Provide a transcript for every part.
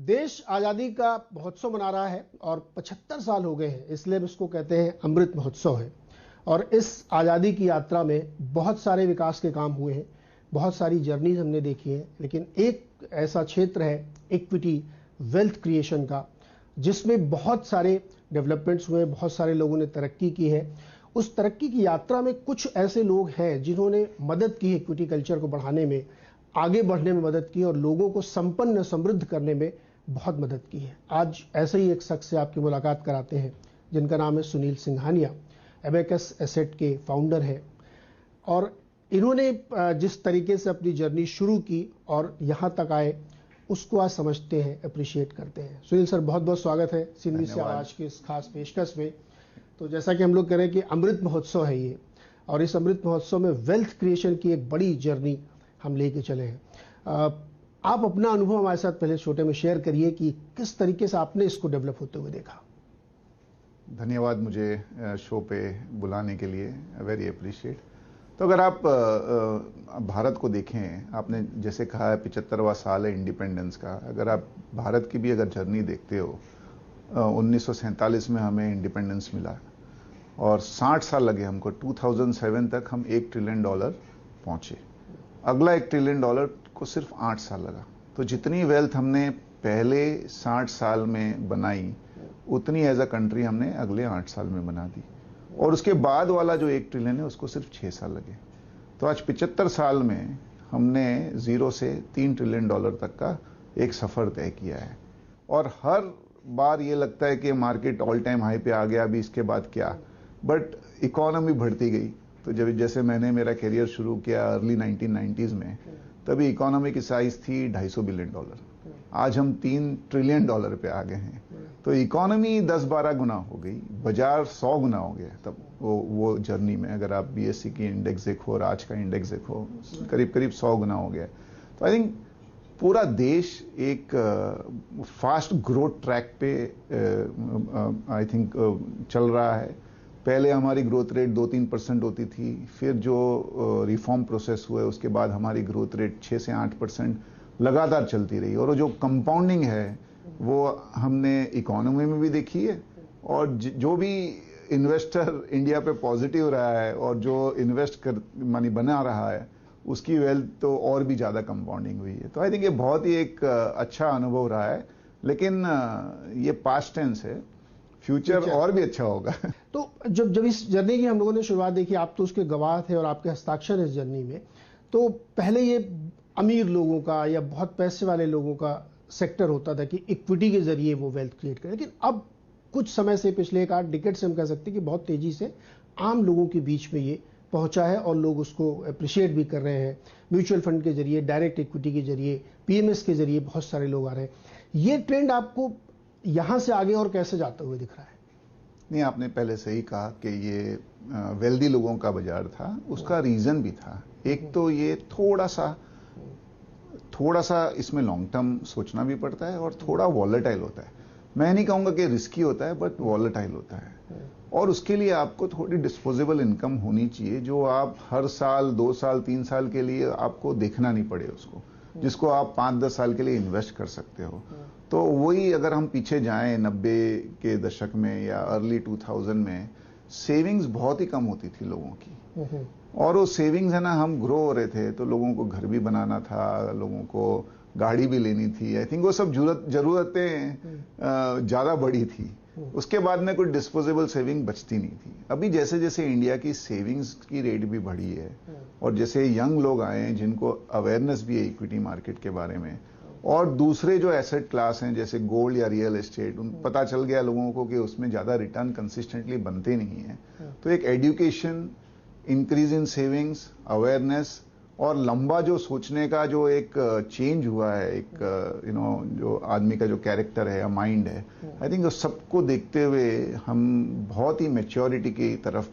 देश आज़ादी का महोत्सव मना रहा है और 75 साल हो गए हैं, इसलिए इसको कहते हैं अमृत महोत्सव है। और इस आज़ादी की यात्रा में बहुत सारे विकास के काम हुए हैं, बहुत सारी जर्नीज हमने देखी है, लेकिन एक ऐसा क्षेत्र है इक्विटी वेल्थ क्रिएशन का, जिसमें बहुत सारे डेवलपमेंट्स हुए, बहुत सारे लोगों ने तरक्की की है। उस तरक्की की यात्रा में कुछ ऐसे लोग हैं जिन्होंने मदद की इक्विटी कल्चर को बढ़ाने में, आगे बढ़ने में मदद की और लोगों को संपन्न समृद्ध करने में बहुत मदद की है। आज ऐसे ही एक शख्स से आपकी मुलाकात कराते हैं जिनका नाम है सुनील सिंघानिया। एबेकस एसेट के फाउंडर है और इन्होंने जिस तरीके से अपनी जर्नी शुरू की और यहाँ तक आए, उसको आज समझते हैं, अप्रिशिएट करते हैं। सुनील सर, बहुत बहुत स्वागत है सिंधी से आवाज की इस खास पेशकश में। तो जैसा कि हम लोग कह रहे हैं कि अमृत महोत्सव है ये, और इस अमृत महोत्सव में वेल्थ क्रिएशन की एक बड़ी जर्नी हम लेके चले हैं। आप अपना अनुभव हमारे साथ पहले छोटे में शेयर करिए कि किस तरीके से आपने इसको डेवलप होते हुए देखा। धन्यवाद मुझे शो पे बुलाने के लिए, वेरी अप्रिशिएट। तो अगर आप भारत को देखें, आपने जैसे कहा है 75वां साल है इंडिपेंडेंस का। अगर आप भारत की भी अगर जर्नी देखते हो, 1947 में हमें इंडिपेंडेंस मिला और 60 साल लगे हमको। 2007 तक हम $1 ट्रिलियन पहुंचे। अगला $1 ट्रिलियन को सिर्फ 8 साल लगा। तो जितनी वेल्थ हमने पहले 60 साल में बनाई, उतनी एज अ कंट्री हमने अगले 8 साल में बना दी। और उसके बाद वाला जो 1 ट्रिलियन है, उसको सिर्फ 6 साल लगे। तो आज 75 साल में हमने 0 से $3 ट्रिलियन तक का एक सफर तय किया है। और हर बार ये लगता है कि मार्केट ऑल टाइम हाई पे आ गया, अभी इसके बाद क्या, बट इकोनॉमी बढ़ती गई। तो जब जैसे मैंने मेरा करियर शुरू किया अर्ली 1990s में, तभी इकोनॉमी की साइज थी $250 बिलियन। आज हम $3 ट्रिलियन पे आ गए हैं। तो इकोनॉमी 10-12 गुना हो गई, बाजार 100 गुना हो गया। तब वो जर्नी में अगर आप बीएससी की इंडेक्स देखो और आज का इंडेक्स देखो, करीब करीब 100 गुना हो गया। तो आई थिंक पूरा देश एक फास्ट ग्रोथ ट्रैक पे आई थिंक चल रहा है। पहले हमारी ग्रोथ रेट 2-3% होती थी, फिर जो रिफॉर्म प्रोसेस हुए उसके बाद हमारी ग्रोथ रेट 6 से 8% लगातार चलती रही। और जो कंपाउंडिंग है वो हमने इकोनॉमी में भी देखी है, और जो भी इन्वेस्टर इंडिया पे पॉजिटिव रहा है और जो इन्वेस्ट कर मनी बना रहा है, उसकी वेल्थ तो और भी ज़्यादा कंपाउंडिंग हुई है। तो आई थिंक ये बहुत ही एक अच्छा अनुभव रहा है। लेकिन ये पास्ट टेंस है, फ्यूचर और भी अच्छा होगा। तो जब इस जर्नी की हम लोगों ने शुरुआत देखी, आप तो उसके गवाह थे और आपके हस्ताक्षर इस जर्नी में, तो पहले ये अमीर लोगों का या बहुत पैसे वाले लोगों का सेक्टर होता था कि इक्विटी के जरिए वो वेल्थ क्रिएट करें। लेकिन अब कुछ समय से, पिछले 8 डिकेड से हम कह सकते हैं कि बहुत तेजी से आम लोगों के बीच में ये पहुंचा है और लोग उसको अप्रिशिएट भी कर रहे हैं। म्यूचुअल फंड के जरिए, डायरेक्ट इक्विटी के जरिए, पीएमएस के जरिए बहुत सारे लोग आ रहे हैं। ये ट्रेंड आपको यहां से आगे और कैसे जाते हुए दिख रहा है? नहीं, आपने पहले सही कहा कि ये वेल्दी लोगों का बाजार था। उसका रीजन भी था। एक तो ये थोड़ा सा इसमें लॉन्ग टर्म सोचना भी पड़ता है और थोड़ा वॉलेटाइल होता है। मैं नहीं कहूंगा कि रिस्की होता है, बट वॉलेटाइल होता है। और उसके लिए आपको थोड़ी डिस्पोजेबल इनकम होनी चाहिए, जो आप हर साल 2 साल 3 साल के लिए आपको देखना नहीं पड़े उसको, जिसको आप 5-10 साल के लिए इन्वेस्ट कर सकते हो। तो वही अगर हम पीछे जाएं 90 के दशक में या अर्ली 2000 में, सेविंग्स बहुत ही कम होती थी लोगों की। और वो सेविंग्स है ना, हम ग्रो हो रहे थे तो लोगों को घर भी बनाना था, लोगों को गाड़ी भी लेनी थी। आई थिंक वो सब जरूरतें ज़्यादा बड़ी थी। उसके बाद में कोई डिस्पोजेबल सेविंग बचती नहीं थी। अभी जैसे जैसे इंडिया की सेविंग्स की रेट भी बढ़ी है और जैसे यंग लोग आए हैं जिनको अवेयरनेस भी है इक्विटी मार्केट के बारे में, और दूसरे जो एसेट क्लास हैं जैसे गोल्ड या रियल एस्टेट, उन पता चल गया लोगों को कि उसमें ज़्यादा रिटर्न कंसिस्टेंटली बनते नहीं हैं। तो एक education, increase in savings, awareness और लंबा जो सोचने का जो एक चेंज हुआ है, एक जो आदमी का जो कैरेक्टर है या माइंड है, आई थिंक सबको देखते हुए हम बहुत ही मैच्योरिटी की तरफ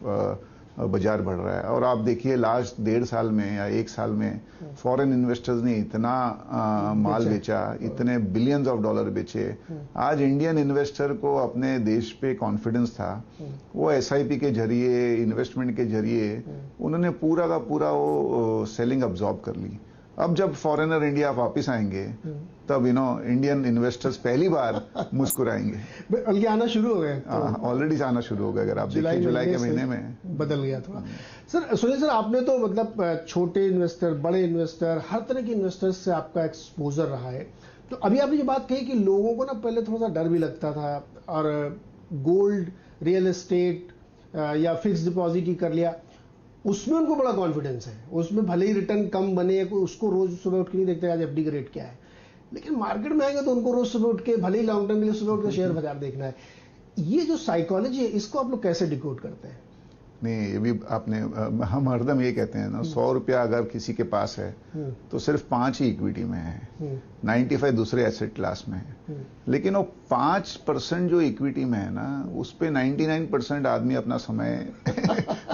बाजार बढ़ रहा है। और आप देखिए लास्ट 1.5 साल में या 1 साल में फॉरेन इन्वेस्टर्स ने इतना माल बेचा, इतने बिलियंस ऑफ डॉलर बेचे। आज इंडियन इन्वेस्टर को अपने देश पे कॉन्फिडेंस था, वो एसआईपी के जरिए, इन्वेस्टमेंट के जरिए उन्होंने पूरा का पूरा वो सेलिंग अब्जॉर्ब कर ली। अब जब फॉरेनर इंडिया वापस आएंगे तब इंडियन इन्वेस्टर्स पहली बार मुस्कुराएंगे। बल्कि आना शुरू हो गए, ऑलरेडी आना शुरू हो गया। अगर आप देखिए जुलाई के महीने में बदल गया थोड़ा। सर सुनिए सर, आपने तो मतलब छोटे इन्वेस्टर, बड़े इन्वेस्टर, हर तरह के इन्वेस्टर्स से आपका एक्सपोजर रहा है। तो अभी आपने ये बात कही कि लोगों को ना पहले थोड़ा सा डर भी लगता था, और गोल्ड, रियल एस्टेट या फिक्स डिपॉजिट ही कर लिया, उसमें उनको बड़ा कॉन्फिडेंस है, उसमें भले ही रिटर्न कम बने, उसको रोज सुबह उठ के नहीं देखते आज एफडी का रेट क्या है, लेकिन मार्केट में आएगा तो उनको रोज सुबह उठ के, भले ही लॉन्ग टर्म के लिए सुबह उठ के शेयर बाजार देखना है। ये जो साइकोलॉजी है, इसको आप लोग कैसे डिकोड करते हैं? नहीं, ये भी आपने, हम हरदम ये कहते हैं ना, 100 रुपया अगर किसी के पास है तो सिर्फ 5 ही इक्विटी में है, 95 दूसरे एसेट क्लास में है। लेकिन वो 5% जो इक्विटी में है ना, उस पे 99% आदमी अपना समय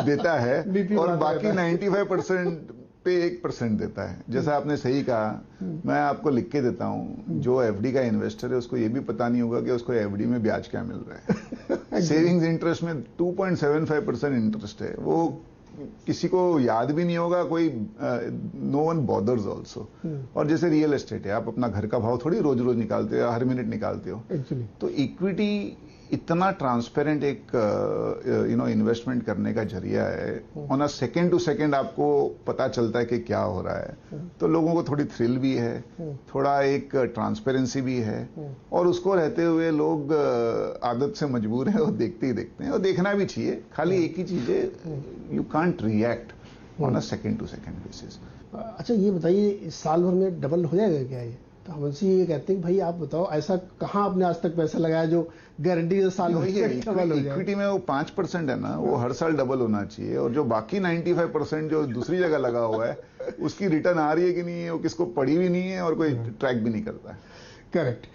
देता है और बाकी 95% पे 1% देता है। जैसा आपने सही कहा, मैं आपको लिख के देता हूं, जो एफडी का इन्वेस्टर है उसको ये भी पता नहीं होगा कि उसको एफडी में ब्याज क्या मिल रहा है। सेविंग्स इंटरेस्ट में 2.75% इंटरेस्ट है, वो किसी को याद भी नहीं होगा, कोई नो वन बॉदर्स ऑल्सो। और जैसे रियल एस्टेट है, आप अपना घर का भाव थोड़ी रोज रोज निकालते हो, हर मिनट निकालते हो। तो इक्विटी इतना ट्रांसपेरेंट एक इन्वेस्टमेंट करने का जरिया है, on a second to second आपको पता चलता है कि क्या हो रहा है। तो लोगों को थोड़ी थ्रिल भी है, थोड़ा एक ट्रांसपेरेंसी भी है, और उसको रहते हुए लोग आदत से मजबूर हैं और देखते ही देखते हैं, और देखना भी चाहिए। खाली एक ही चीज है, you can't react on a second to second basis. अच्छा ये बताइए, इस साल भर में डबल हो जाएगा क्या ये? तो हम उनसे ये कहते हैं कि भाई आप बताओ, ऐसा कहाँ आपने आज तक पैसा लगाया जो गारंटी से साल भर डबल हो जाए? इक्विटी में वो 5% है ना, वो हर साल डबल होना चाहिए, और जो बाकी 95% जो दूसरी जगह लगा हुआ है, उसकी रिटर्न आ रही है कि नहीं है, वो किसको पड़ी भी नहीं है और कोई ट्रैक भी नहीं करता है। करेक्ट।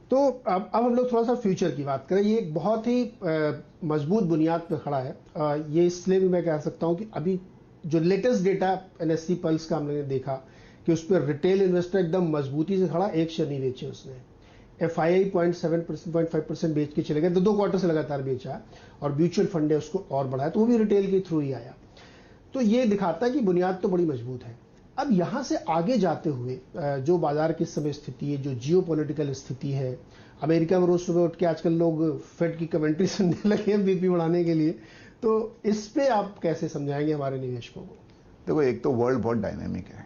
तो अब हम लोग थोड़ा सा फ्यूचर की बात करें। ये एक बहुत ही मजबूत बुनियाद पर खड़ा है। ये इसलिए भी मैं कह सकता हूँ कि अभी जो लेटेस्ट डेटा NSE पल्स का हमने देखा कि उस पर रिटेल इन्वेस्टर एकदम मजबूती से खड़ा, एक शेयर नहीं बेचे उसने। FII 0.5% बेच के चले गए, 2 क्वार्टर से लगातार बेचा, और म्यूचुअल फंड है उसको और बढ़ाया, तो वो भी रिटेल के थ्रू ही आया। तो ये दिखाता है कि बुनियाद तो बड़ी मजबूत है। अब यहां से आगे जाते हुए जो बाजार की समय स्थिति है, जो जियोपॉलिटिकल स्थिति है, अमेरिका में रोज सुबह उठ के आजकल लोग फेड की कमेंट्री सुनने लगे हैं बीपी बढ़ाने के लिए, तो इस पे आप कैसे समझाएंगे हमारे निवेशकों को? देखो, एक तो वर्ल्ड बहुत डायनेमिक है,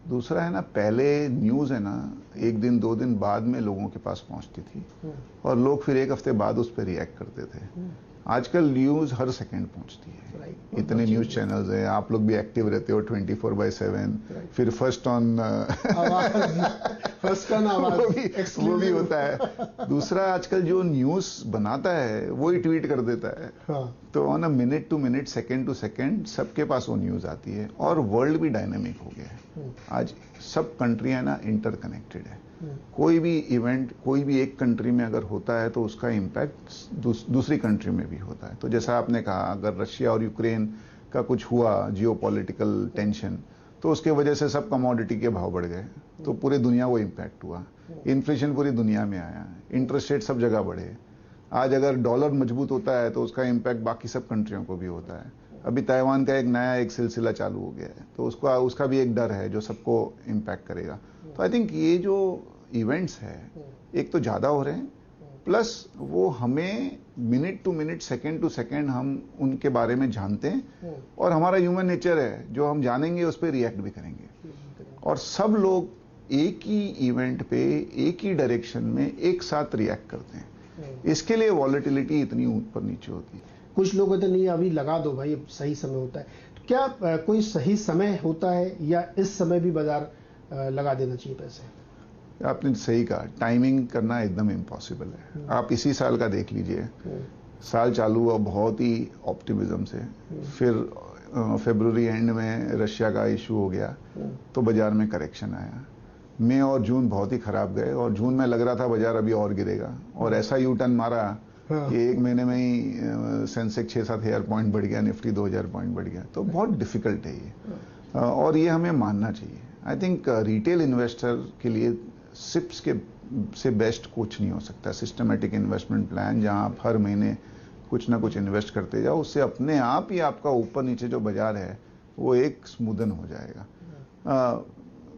दूसरा है ना, पहले न्यूज़ है ना 1 दिन 2 दिन बाद में लोगों के पास पहुंचती थी, और लोग फिर 1 हफ्ते बाद उस पर रिएक्ट करते थे। आजकल न्यूज़ हर सेकंड पहुंचती है, इतने न्यूज़ चैनल्स हैं, आप लोग भी एक्टिव रहते हो 24/7, फिर फर्स्ट ऑन आवाज वो भी होता है। दूसरा, आजकल जो न्यूज़ बनाता है वो ही ट्वीट कर देता है। तो on a minute to minute, second to second सबके पास वो न्यूज़ आती है, और वर्ल्ड भी डायनेमिक हो गया है। आज सब कंट्रियां ना इंटरकनेक्टेड है। कोई भी इवेंट कोई भी एक कंट्री में अगर होता है तो उसका इम्पैक्ट दूसरी कंट्री में भी होता है। तो जैसा आपने कहा, अगर रशिया और यूक्रेन का कुछ हुआ, जियोपॉलिटिकल टेंशन, तो उसके वजह से सब कमोडिटी के भाव बढ़ गए, तो पूरी दुनिया वो इम्पैक्ट हुआ। इन्फ्लेशन पूरी दुनिया में आया, इंटरेस्ट रेट सब जगह बढ़े। आज अगर डॉलर मजबूत होता है तो उसका इम्पैक्ट बाकी सब कंट्रियों को भी होता है। अभी ताइवान का एक नया सिलसिला चालू हो गया है, तो उसका भी एक डर है जो सबको इम्पैक्ट करेगा। तो आई थिंक ये जो इवेंट्स है, एक तो ज्यादा हो रहे हैं, प्लस वो हमें minute to minute, second to second हम उनके बारे में जानते हैं, और हमारा ह्यूमन नेचर है, जो हम जानेंगे उस पर रिएक्ट भी करेंगे। और सब लोग एक ही इवेंट पे एक ही डायरेक्शन में एक साथ रिएक्ट करते हैं। इसके लिए वॉलेटिलिटी इतनी ऊपर नीचे होती है। कुछ लोग कहते नहीं अभी लगा दो भाई, अब सही समय होता है। तो क्या कोई सही समय होता है, या इस समय भी बाजार लगा देना चाहिए पैसे? आपने सही कहा, टाइमिंग करना एकदम इम्पॉसिबल है। आप इसी साल का देख लीजिए, साल चालू हुआ बहुत ही ऑप्टिमिज्म से, फिर फरवरी एंड में रशिया का इशू हो गया, तो बाजार में करेक्शन आया। मई और जून बहुत ही खराब गए, और जून में लग रहा था बाजार अभी और गिरेगा, और ऐसा यू टर्न मारा कि 1 महीने में ही सेंसेक्स 6-7 हज़ार पॉइंट बढ़ गया, निफ्टी 2000 पॉइंट बढ़ गया। तो बहुत डिफिकल्ट है ये, और ये हमें मानना चाहिए। आई थिंक रिटेल इन्वेस्टर के लिए सिप्स के से बेस्ट कुछ नहीं हो सकता। सिस्टमेटिक इन्वेस्टमेंट प्लान, जहां आप हर महीने कुछ ना कुछ इन्वेस्ट करते जाओ, उससे अपने आप ही आपका ऊपर नीचे जो बाजार है वो एक स्मूदन हो जाएगा।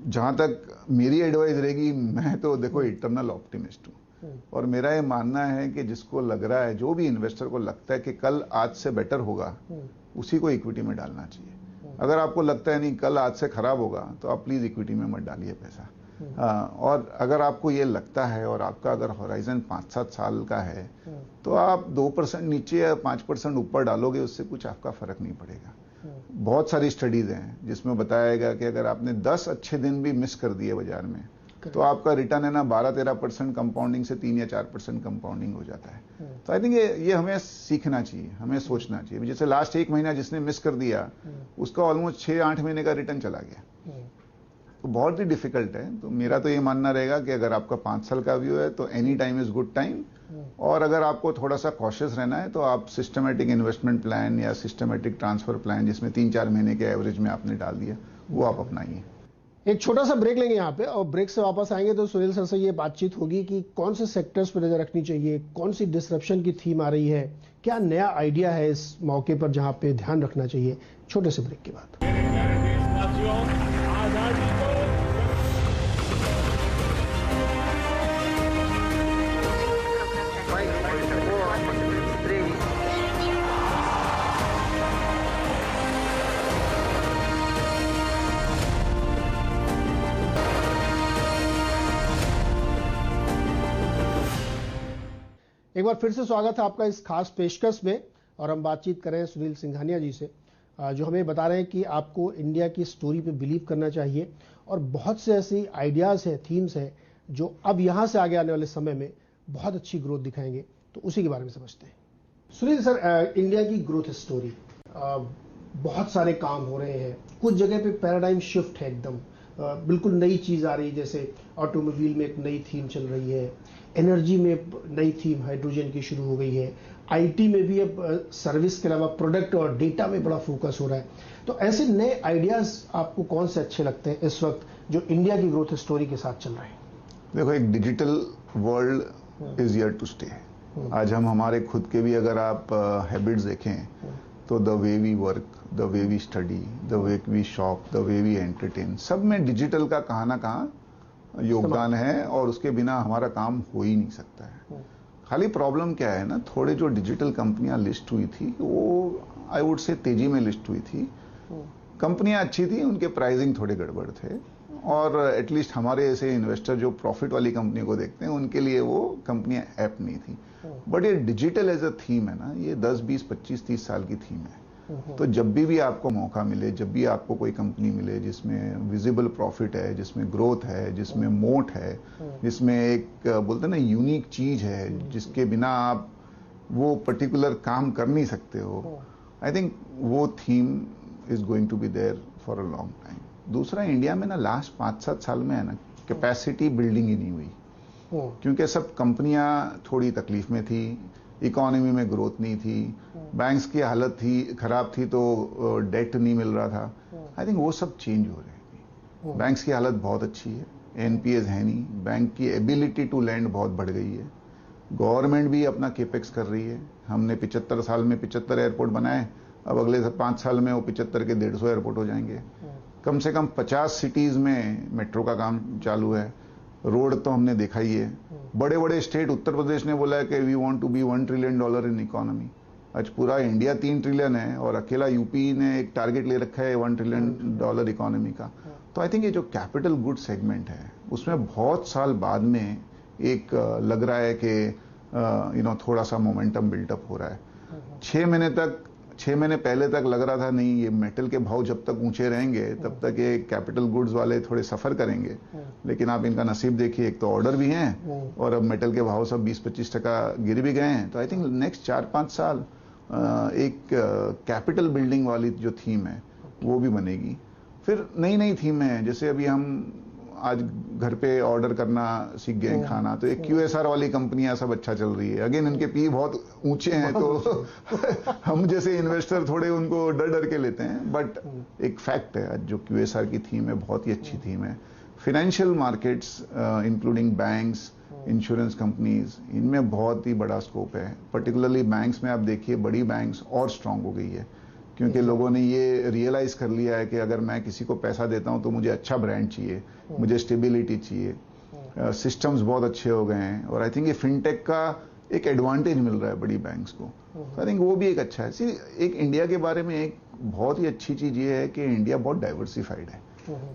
जहां तक मेरी एडवाइस रहेगी, मैं तो देखो इटरनल ऑप्टिमिस्ट हूं, और मेरा ये मानना है कि जिसको लग रहा है, जो भी इन्वेस्टर को लगता है कि कल आज से बेटर होगा, उसी को इक्विटी में डालना चाहिए। अगर आपको लगता है नहीं कल आज से खराब होगा, तो आप प्लीज इक्विटी में मत डालिए पैसा। और अगर आपको ये लगता है और आपका अगर होराइजन 5-7 साल का है, तो आप 2% नीचे या 5% ऊपर डालोगे, उससे कुछ आपका फर्क नहीं पड़ेगा। बहुत सारी स्टडीज हैं जिसमें बताया गया कि अगर आपने 10 अच्छे दिन भी मिस कर दिए बाजार में, तो आपका रिटर्न है ना 12-13% कंपाउंडिंग से 3 या 4% कंपाउंडिंग हो जाता है। तो आई थिंक ये हमें सीखना चाहिए, हमें सोचना चाहिए। जैसे लास्ट 1 महीना जिसने मिस कर दिया, उसका ऑलमोस्ट 6-8 महीने का रिटर्न चला गया, तो बहुत ही डिफिकल्ट है। तो मेरा तो ये मानना रहेगा कि अगर आपका 5 साल का व्यू है तो any time is good time, और अगर आपको थोड़ा सा कॉशियस रहना है तो आप सिस्टमैटिक इन्वेस्टमेंट प्लान या सिस्टमैटिक ट्रांसफर प्लान, जिसमें 3-4 महीने के एवरेज में आपने डाल दिया, वो आप अपनाइए। एक छोटा सा ब्रेक लेंगे यहाँ पे, और ब्रेक से वापस आएंगे तो सुनील सर से ये बातचीत होगी कि कौन से सेक्टर्स पर नजर रखनी चाहिए, कौन सी डिसरप्शन की थीम आ रही है, क्या नया आइडिया है इस मौके पर जहां पे ध्यान रखना चाहिए। छोटे से ब्रेक के बाद। एक बार फिर से स्वागत है आपका इस खास पेशकश में, और हम बातचीत कर रहे हैं सुनील सिंघानिया जी से, जो हमें बता रहे हैं कि आपको इंडिया की स्टोरी पे बिलीव करना चाहिए, और बहुत से ऐसी आइडियाज़ हैं, थीम्स हैं, जो अब यहाँ से आगे आने वाले समय में बहुत अच्छी ग्रोथ दिखाएंगे। तो उसी के बारे में समझते हैं। सुनील सर, इंडिया की ग्रोथ स्टोरी, बहुत सारे काम हो रहे हैं, कुछ जगह पे पैराडाइम शिफ्ट है, एकदम बिल्कुल नई चीज़ आ रही है। जैसे ऑटोमोबाइल में एक नई थीम चल रही है, एनर्जी में नई थीम हाइड्रोजन की शुरू हो गई है, आईटी में भी अब सर्विस के अलावा प्रोडक्ट और डेटा में बड़ा फोकस हो रहा है। तो ऐसे नए आइडियाज आपको कौन से अच्छे लगते हैं इस वक्त जो इंडिया की ग्रोथ स्टोरी के साथ चल रहे हैं? देखो, एक digital world is here to stay. आज हम हमारे खुद के भी अगर आप हैबिट्स देखें, तो the way we work, the way we study, the way we shop, the way we entertain, सब में डिजिटल का कहाँ ना कहाँ योगदान है, और उसके बिना हमारा काम हो ही नहीं सकता है। खाली प्रॉब्लम क्या है ना, थोड़े जो डिजिटल कंपनियां लिस्ट हुई थी, वो आई वुड से तेजी में लिस्ट हुई थी। कंपनियां अच्छी थी, उनके प्राइसिंग थोड़े गड़बड़ थे, और एटलीस्ट हमारे ऐसे इन्वेस्टर जो प्रॉफिट वाली कंपनी को देखते हैं, उनके लिए वो कंपनियां ऐप नहीं थी। बट ये डिजिटल एज अ थीम है ना, ये 10, 20, 25, 30 साल की थीम है। तो जब भी आपको मौका मिले, जब भी आपको कोई कंपनी मिले जिसमें विजिबल प्रॉफिट है, जिसमें ग्रोथ है, जिसमें मोट है, जिसमें एक बोलते हैं ना यूनिक चीज है, जिसके बिना आप वो पर्टिकुलर काम कर नहीं सकते हो, आई थिंक वो theme is going to be there for a long time. दूसरा, इंडिया में ना लास्ट 5-7 साल में है ना, कैपेसिटी बिल्डिंग ही नहीं हुई, क्योंकि सब कंपनियां थोड़ी तकलीफ में थी, इकोनॉमी में ग्रोथ नहीं थी, बैंक्स की हालत थी खराब थी, तो डेट नहीं मिल रहा था। आई थिंक वो सब चेंज हो रहे हैं। बैंक्स की हालत बहुत अच्छी है, एनपीएस है नहीं, बैंक की एबिलिटी टू लैंड बहुत बढ़ गई है, गवर्नमेंट भी अपना केपेक्स कर रही है। हमने 75 साल में 75 एयरपोर्ट बनाए, अब अगले 5 साल में वो 75 के 150 एयरपोर्ट हो जाएंगे। कम से कम 50 सिटीज में मेट्रो का काम चालू है, रोड तो हमने देखा ही है। बड़े बड़े स्टेट, उत्तर प्रदेश ने बोला है कि we want to be $1 trillion in economy. आज पूरा इंडिया 3 ट्रिलियन है, और अकेला यूपी ने एक टारगेट ले रखा है $1 ट्रिलियन इकोनॉमी का। तो आई थिंक ये जो कैपिटल गुड सेगमेंट है, उसमें बहुत साल बाद में एक लग रहा है कि थोड़ा सा मोमेंटम बिल्टअप हो रहा है। 6 महीने पहले तक लग रहा था नहीं, ये मेटल के भाव जब तक ऊंचे रहेंगे तब तक ये कैपिटल गुड्स वाले थोड़े सफर करेंगे। लेकिन आप इनका नसीब देखिए, एक तो ऑर्डर भी हैं, और अब मेटल के भाव सब 20-25% गिर भी गए हैं। तो आई थिंक नेक्स्ट 4-5 साल एक कैपिटल बिल्डिंग वाली जो थीम है वो भी बनेगी। फिर नई नई थीम है, जैसे अभी हम आज घर पे ऑर्डर करना सीख गए खाना, तो एक QSR वाली कंपनियां सब अच्छा चल रही है। अगेन इनके पी बहुत ऊंचे हैं, तो हम जैसे इन्वेस्टर थोड़े उनको डर डर के लेते हैं, बट एक फैक्ट है जो QSR की थीम है बहुत ही अच्छी थीम है। Financial markets including banks, insurance companies, इनमें बहुत ही बड़ा स्कोप है। पर्टिकुलरली बैंक्स में आप देखिए, बड़ी बैंक्स और स्ट्रांग हो गई है। क्योंकि लोगों ने ये रियलाइज कर लिया है कि अगर मैं किसी को पैसा देता हूं तो मुझे अच्छा ब्रांड चाहिए, मुझे स्टेबिलिटी चाहिए, सिस्टम्स बहुत अच्छे हो गए हैं, और आई थिंक ये फिनटेक का एक एडवांटेज मिल रहा है बड़ी बैंक्स को। आई थिंक वो भी एक अच्छा है। एक इंडिया के बारे में एक बहुत ही अच्छी चीज ये है कि इंडिया बहुत डाइवर्सिफाइड है,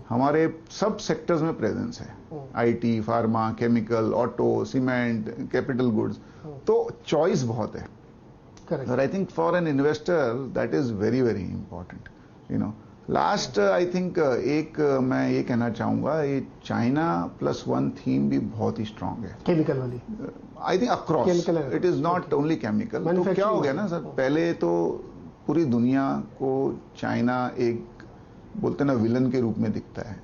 हमारे सब सेक्टर्स में प्रेजेंस है, IT, pharma, chemical, auto, cement, capital goods, तो चॉइस बहुत है। और I think for an investor that is very very important, you know. Last I think मैं ये कहना चाहूंगा, ये चाइना +1 थीम भी बहुत ही स्ट्रांग है, केमिकल वाली। I think across, it is not only chemical. तो क्या हो गया ना सर, पहले तो पूरी दुनिया को चाइना एक बोलते ना विलन के रूप में दिखता है,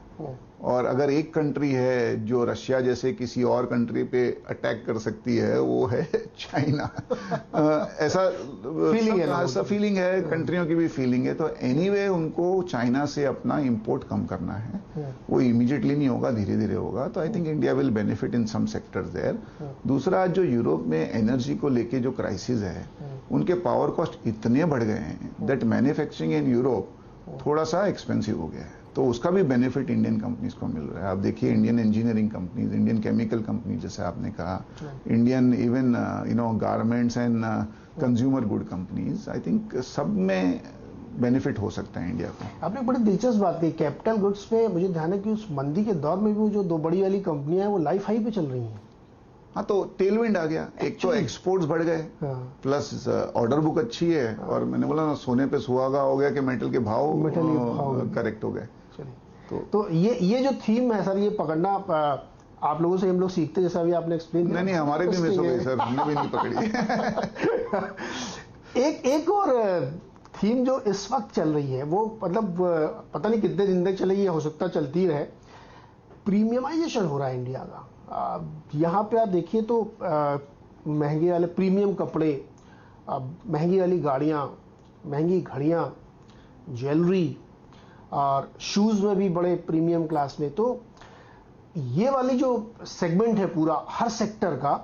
और अगर एक कंट्री है जो रशिया जैसे किसी और कंट्री पे अटैक कर सकती है वो है चाइना। ऐसा फीलिंग है, कंट्रियों की भी फीलिंग है। तो एनीवे उनको चाइना से अपना इंपोर्ट कम करना है, वो इमीडिएटली नहीं होगा, धीरे धीरे होगा। तो I think India will benefit in some sectors there. दूसरा, जो यूरोप में एनर्जी को लेके जो क्राइसिस है, उनके पावर कॉस्ट इतने बढ़ गए हैं दैट मैन्युफैक्चरिंग इन यूरोप थोड़ा सा एक्सपेंसिव हो गया है, तो उसका भी बेनिफिट इंडियन कंपनीज को मिल रहा है। आप देखिए Indian engineering companies, Indian chemical company जैसे आपने कहा, Indian even garments and consumer good companies, I think सब में बेनिफिट हो सकता है इंडिया को। आपने बड़ी दिलचस्प बात कही, कैपिटल गुड्स पे मुझे ध्यान है कि उस मंदी के दौर में भी वो जो 2 बड़ी वाली कंपनियां हैं वो लाइफ हाई पे चल रही हैं। हाँ, तो टेलविंड आ गया, एक तो एक्सपोर्ट्स बढ़ गए, प्लस ऑर्डर बुक अच्छी है, और मैंने बोला ना सोने पे सुहागा हो गया कि मेटल के भाव करेक्ट हो गए। तो ये जो थीम है सर, ये पकड़ना आप लोगों से हम लोग सीखते, जैसा अभी आपने एक्सप्लेन किया। नहीं, हमारे भी मिस हो गई सर, हमने भी नहीं पकड़ी। एक और थीम जो इस वक्त चल रही है, वो मतलब पता नहीं कितने दिन तक चलेगी, हो सकता चलती रहे, प्रीमियमाइजेशन हो रहा है इंडिया का। यहाँ पे आप देखिए तो महंगे वाले प्रीमियम कपड़े, महंगी वाली गाड़ियाँ, महंगी घड़ियाँ, ज्वेलरी, और शूज़ में भी बड़े प्रीमियम क्लास में। तो ये वाली जो सेगमेंट है पूरा हर सेक्टर का,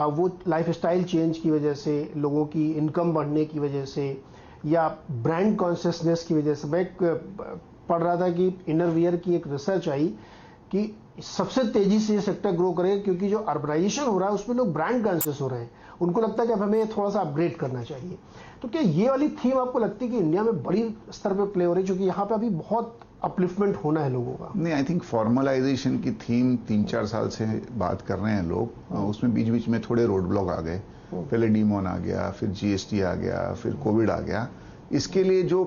वो लाइफस्टाइल चेंज की वजह से, लोगों की इनकम बढ़ने की वजह से, या ब्रांड कॉन्शियसनेस की वजह से। मैं पढ़ रहा था कि इनरवियर की एक रिसर्च आई कि सबसे तेजी से ये सेक्टर ग्रो करेगा, क्योंकि जो अर्बनाइजेशन हो रहा है उसमें लोग ब्रांड कॉन्शियस हो रहे हैं, उनको लगता है कि अब हमें थोड़ा सा अपग्रेड करना चाहिए। तो क्या ये वाली थीम आपको लगती है कि इंडिया में बड़ी स्तर पे प्ले हो रही है, क्योंकि यहाँ पे अभी बहुत अपलिफ्टमेंट होना है लोगों का? नहीं, आई थिंक फॉर्मलाइजेशन की थीम 3-4 साल से बात कर रहे हैं लोग, उसमें बीच बीच में थोड़े रोड ब्लॉक आ गए, पहले डीमोन आ गया, फिर जीएसटी आ गया, फिर कोविड आ गया। इसके लिए जो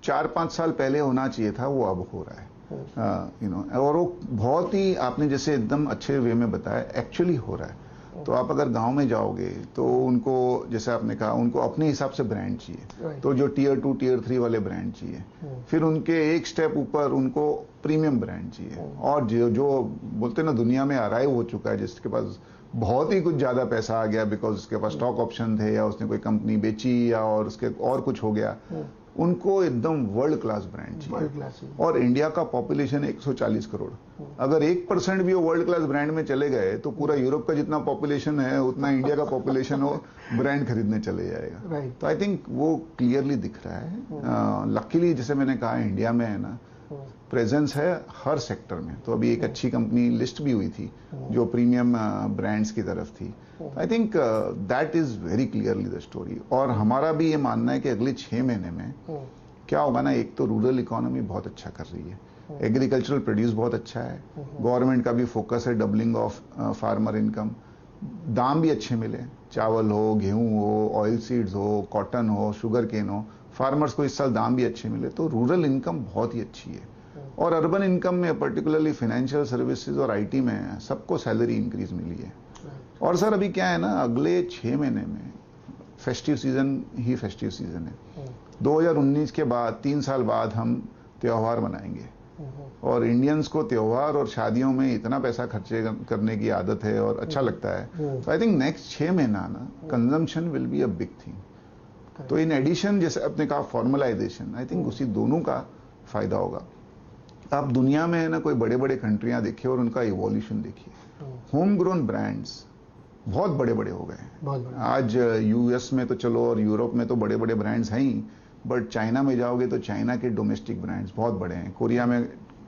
4-5 साल पहले होना चाहिए था वो अब हो रहा है, और वो बहुत ही आपने जैसे एकदम अच्छे वे में बताया, एक्चुअली हो रहा है। तो आप अगर गांव में जाओगे तो उनको, जैसे आपने कहा, उनको अपने हिसाब से ब्रांड चाहिए, तो जो Tier 2 Tier 3 वाले ब्रांड चाहिए, फिर उनके एक स्टेप ऊपर उनको प्रीमियम ब्रांड चाहिए, और जो बोलते हैं ना दुनिया में अराइव हो चुका है, जिसके पास बहुत ही कुछ ज्यादा पैसा आ गया बिकॉज उसके पास स्टॉक ऑप्शन थे, या उसने कोई कंपनी बेची, या और उसके और कुछ हो गया, उनको एकदम वर्ल्ड क्लास ब्रांड चाहिए। और इंडिया का पॉपुलेशन 140 करोड़, अगर 1% भी वो वर्ल्ड क्लास ब्रांड में चले गए तो पूरा यूरोप का जितना पॉपुलेशन है उतना इंडिया का पॉपुलेशन वो ब्रांड खरीदने चले जाएगा। तो आई थिंक वो क्लियरली दिख रहा है। लकीली जैसे मैंने कहा, इंडिया में है ना प्रेजेंस है हर सेक्टर में। तो अभी एक अच्छी कंपनी लिस्ट भी हुई थी जो प्रीमियम ब्रांड्स की तरफ थी। I think that is very clearly the story. और हमारा भी ये मानना है कि अगले 6 महीने में क्या होगा ना, एक तो रूरल इकोनॉमी बहुत अच्छा कर रही है, एग्रीकल्चरल प्रोड्यूस बहुत अच्छा है, गवर्नमेंट का भी फोकस है डबलिंग ऑफ फार्मर इनकम, दाम भी अच्छे मिले, चावल हो, गेहूं हो, ऑयल सीड्स हो, कॉटन हो, शुगर केन हो, फार्मर्स को इस साल दाम भी अच्छे मिले। तो रूरल इनकम बहुत ही अच्छी है। और अर्बन इनकम में पर्टिकुलरली फाइनेंशियल सर्विसेज और आईटी में सबको सैलरी इंक्रीज मिली है। और सर अभी क्या है ना, अगले 6 महीने में फेस्टिव सीजन ही फेस्टिव सीजन है। 2019 के बाद 3 साल बाद हम त्योहार मनाएंगे, और इंडियंस को त्योहार और शादियों में इतना पैसा खर्चे करने की आदत है और अच्छा लगता है। तो आई थिंक नेक्स्ट 6 महीना ना consumption will be a big thing. तो इन एडिशन जैसे आपने कहा फॉर्मलाइजेशन, आई थिंक उसी दोनों का फायदा होगा। आप दुनिया में है ना कोई बड़े बड़े कंट्रियां देखिए और उनका इवोल्यूशन देखिए। होम ग्रोन ब्रांड्स बहुत बड़े बड़े हो गए। आज यूएस में तो चलो और यूरोप में तो बड़े बड़े ब्रांड्स हैं ही, बट चाइना में जाओगे तो चाइना के डोमेस्टिक ब्रांड्स बहुत बड़े हैं,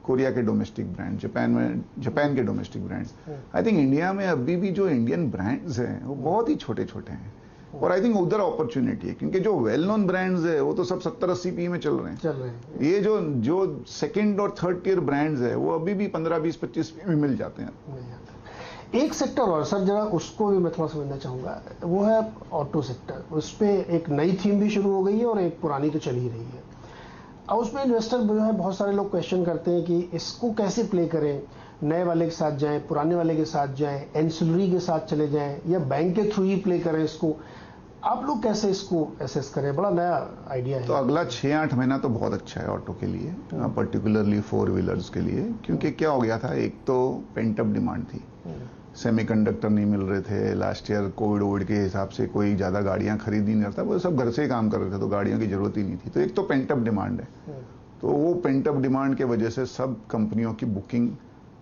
कोरिया के डोमेस्टिक ब्रांड, जापान के डोमेस्टिक ब्रांड्स। आई थिंक इंडिया में अभी भी जो इंडियन ब्रांड्स हैं वो बहुत ही छोटे छोटे हैं, और आई थिंक उधर अपॉर्चुनिटी है, क्योंकि जो वेल नोन ब्रांड्स है वो तो सब 70-80 पी में चल रहे हैं। ये जो सेकंड और थर्ड टियर ब्रांड्स है वो अभी भी 15, 20, 25 पी में मिल जाते हैं। एक सेक्टर और सर जरा उसको भी मैं थोड़ा समझना चाहूंगा, वो है ऑटो सेक्टर। उस पर एक नई थीम भी शुरू हो गई है और एक पुरानी तो चल ही रही है। अब उसमें इन्वेस्टर जो है बहुत सारे लोग क्वेश्चन करते हैं कि इसको कैसे प्ले करें, नए वाले के साथ जाएं, पुराने वाले के साथ जाएं, एंसिलरी के साथ चले जाएं, या बैंक के थ्रू ही प्ले करें इसको। आप लोग कैसे इसको एसेस करें? बड़ा नया आइडिया है। तो अगला 6-8 महीना तो बहुत अच्छा है ऑटो के लिए, पर्टिकुलरली 4 व्हीलर्स के लिए, क्योंकि क्या हो गया था, एक तो पेंट अप डिमांड थी, सेमीकंडक्टर नहीं मिल रहे थे, लास्ट ईयर कोविड के हिसाब से कोई ज्यादा गाड़ियां खरीद ही नहीं रहा था, वो सब घर से ही काम कर रहे थे, तो गाड़ियों की जरूरत ही नहीं थी। तो एक तो पेंट अप डिमांड है, तो वो पेंट अप डिमांड के वजह से सब कंपनियों की बुकिंग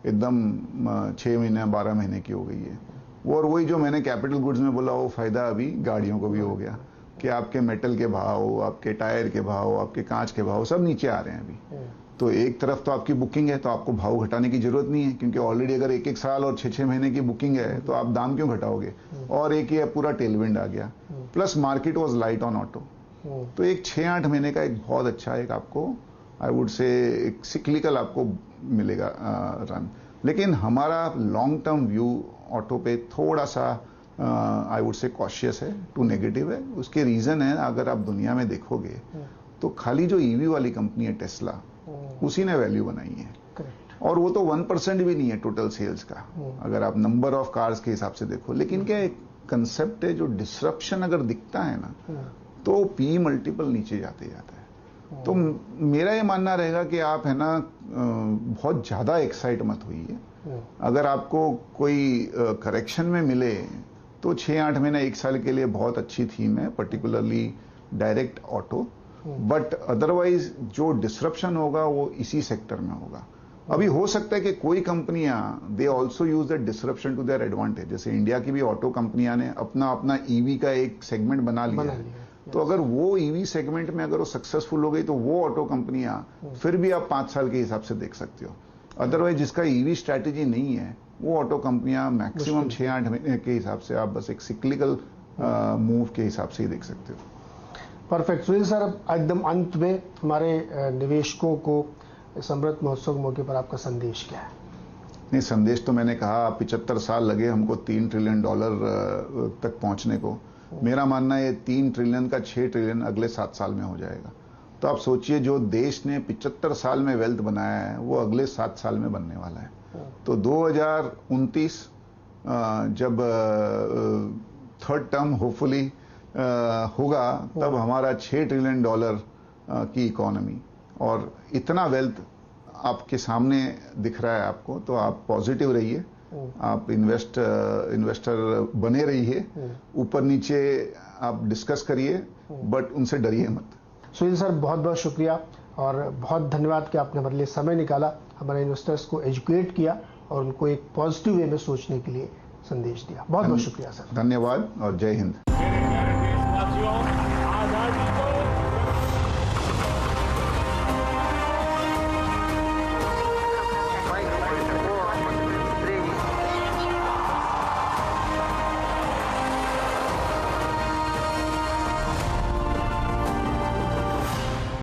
एकदम 6 महीने 12 महीने की हो गई है। और वही जो मैंने कैपिटल गुड्स में बोला, वो फायदा अभी गाड़ियों को भी हो गया कि आपके मेटल के भाव, आपके टायर के भाव, आपके कांच के भाव सब नीचे आ रहे हैं अभी। तो एक तरफ तो आपकी बुकिंग है, तो आपको भाव घटाने की जरूरत नहीं है, क्योंकि ऑलरेडी अगर 1-1 साल और 6-6 महीने की बुकिंग है तो आप दाम क्यों घटाओगे। और एक ये पूरा टेलविंड आ गया, plus market was light on auto. तो एक 6-8 महीने का एक बहुत अच्छा एक आपको आई वुड से एक सिक्लिकल आपको मिलेगा रन। लेकिन हमारा लॉन्ग टर्म व्यू ऑटो पे थोड़ा सा आई वुड से कॉशियस है, टू नेगेटिव है। उसके रीजन है, अगर आप दुनिया में देखोगे तो खाली जो ईवी वाली कंपनी है टेस्ला, उसी ने वैल्यू बनाई है, और वो तो 1% भी नहीं है टोटल सेल्स का, अगर आप नंबर ऑफ कार्स के हिसाब से देखो। लेकिन क्या एक कंसेप्ट है, जो डिसरप्शन अगर दिखता है ना, तो पी मल्टीपल नीचे जाते जाता है। तो मेरा ये मानना रहेगा कि आप है ना बहुत ज्यादा एक्साइट मत होइए। अगर आपको कोई करेक्शन में मिले तो 6-8 महीना 1 साल के लिए बहुत अच्छी थीम है, particularly direct auto. But otherwise जो डिसरप्शन होगा वो इसी सेक्टर में होगा। अभी हो सकता है कि कोई कंपनियां they also use that disruption to their advantage, जैसे इंडिया की भी ऑटो कंपनियां ने अपना ईवी का एक सेगमेंट बना लिया है। तो अगर वो ईवी सेगमेंट में अगर वो सक्सेसफुल हो गई तो वो ऑटो कंपनियां फिर भी आप 5 साल के हिसाब से देख सकते हो। अदरवाइज जिसका ईवी स्ट्रैटेजी नहीं है, वो ऑटो कंपनियां मैक्सिमम 6-8 महीने के हिसाब से आप बस एक सिक्लिकल मूव के हिसाब से ही देख सकते हो। परफेक्ट। सुनील सर, अब एकदम अंत में हमारे निवेशकों को इस अमृत महोत्सव के मौके पर आपका संदेश क्या है? नहीं, संदेश तो मैंने कहा 75 साल लगे हमको $3 ट्रिलियन तक पहुंचने को। मेरा मानना है 3 ट्रिलियन का 6 ट्रिलियन अगले 7 साल में हो जाएगा। तो आप सोचिए, जो देश ने 75 साल में वेल्थ बनाया है वो अगले 7 साल में बनने वाला है। तो 2029 जब थर्ड टर्म होपफुली होगा, तब हमारा $6 ट्रिलियन की इकोनॉमी और इतना वेल्थ आपके सामने दिख रहा है आपको, तो आप पॉजिटिव रहिए, आप इन्वेस्टर बने रहिए, ऊपर नीचे आप डिस्कस करिए, बट उनसे डरिए मत। सुनील सर, बहुत बहुत शुक्रिया और बहुत धन्यवाद कि आपने हमारे लिए समय निकाला, हमारे इन्वेस्टर्स को एजुकेट किया और उनको एक पॉजिटिव वे में सोचने के लिए संदेश दिया। बहुत बहुत शुक्रिया सर। धन्यवाद और जय हिंद। आजादी